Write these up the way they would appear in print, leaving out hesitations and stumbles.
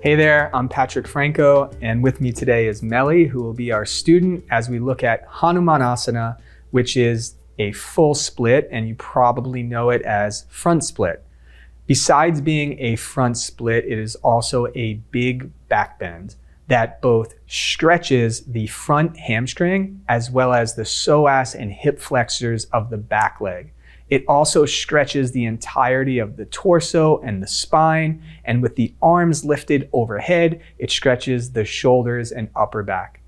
Hey there, I'm Patrick Franco, and with me today is Melly, who will be our student as we look at Hanumanasana, which is a full split, and you probably know it as front split. Besides being a front split, it is also a big back bend that both stretches the front hamstring as well as the psoas and hip flexors of the back leg. It also stretches the entirety of the torso and the spine, and with the arms lifted overhead, it stretches the shoulders and upper back.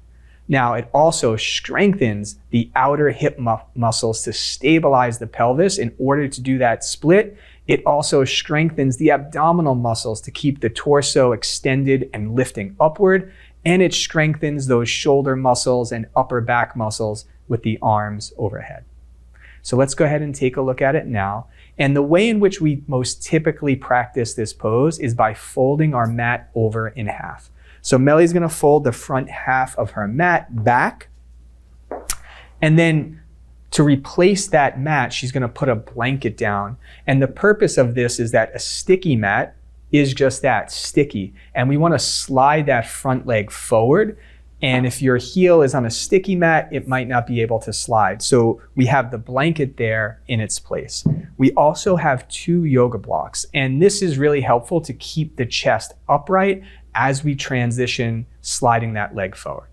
Now, it also strengthens the outer hip muscles to stabilize the pelvis in order to do that split. It also strengthens the abdominal muscles to keep the torso extended and lifting upward, and it strengthens those shoulder muscles and upper back muscles with the arms overhead. So let's go ahead and take a look at it now. And the way in which we most typically practice this pose is by folding our mat over in half. So Melly's gonna fold the front half of her mat back, and then to replace that mat, she's gonna put a blanket down. And the purpose of this is that a sticky mat is just that, sticky. And we wanna slide that front leg forward. And if your heel is on a sticky mat, it might not be able to slide. So we have the blanket there in its place. We also have 2 yoga blocks. And this is really helpful to keep the chest upright as we transition sliding that leg forward.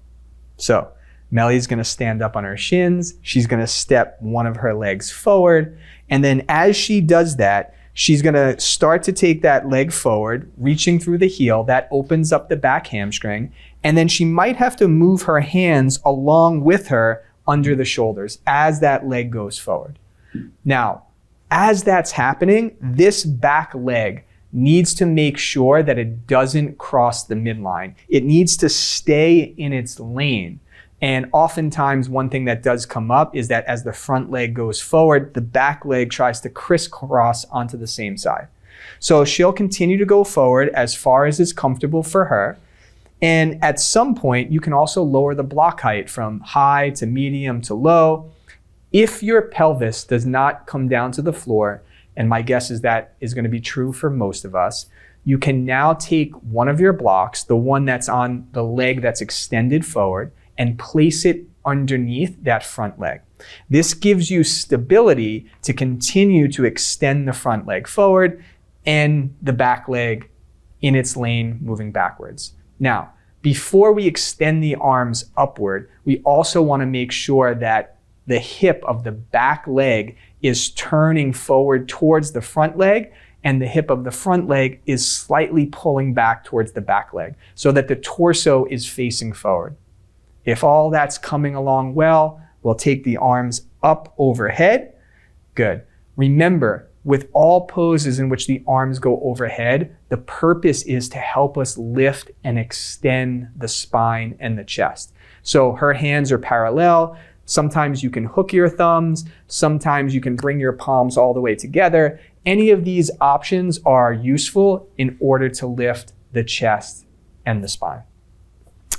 So Melly's gonna stand up on her shins. She's gonna step one of her legs forward. And then as she does that, she's gonna start to take that leg forward, reaching through the heel. That opens up the back hamstring. And then she might have to move her hands along with her under the shoulders as that leg goes forward. Now, as that's happening, this back leg needs to make sure that it doesn't cross the midline. It needs to stay in its lane. And oftentimes one thing that does come up is that as the front leg goes forward, the back leg tries to crisscross onto the same side. So she'll continue to go forward as far as is comfortable for her. And at some point, you can also lower the block height from high to medium to low. If your pelvis does not come down to the floor, and my guess is that is going to be true for most of us, you can now take one of your blocks, the one that's on the leg that's extended forward, and place it underneath that front leg. This gives you stability to continue to extend the front leg forward and the back leg in its lane moving backwards. Now, before we extend the arms upward, we also want to make sure that the hip of the back leg is turning forward towards the front leg, and the hip of the front leg is slightly pulling back towards the back leg so that the torso is facing forward. If all that's coming along well, we'll take the arms up overhead. Good. Remember, with all poses in which the arms go overhead, the purpose is to help us lift and extend the spine and the chest. So her hands are parallel. Sometimes you can hook your thumbs. Sometimes you can bring your palms all the way together. Any of these options are useful in order to lift the chest and the spine.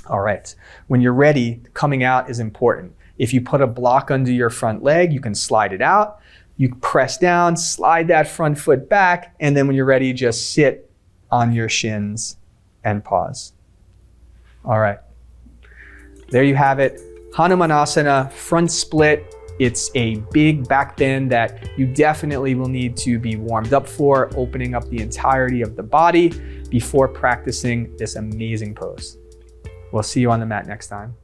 All right, when you're ready, coming out is important. If you put a block under your front leg, you can slide it out. You press down, slide that front foot back, and then when you're ready, just sit on your shins and pause. All right, there you have it. Hanumanasana, front split. It's a big back bend that you definitely will need to be warmed up for, opening up the entirety of the body before practicing this amazing pose. We'll see you on the mat next time.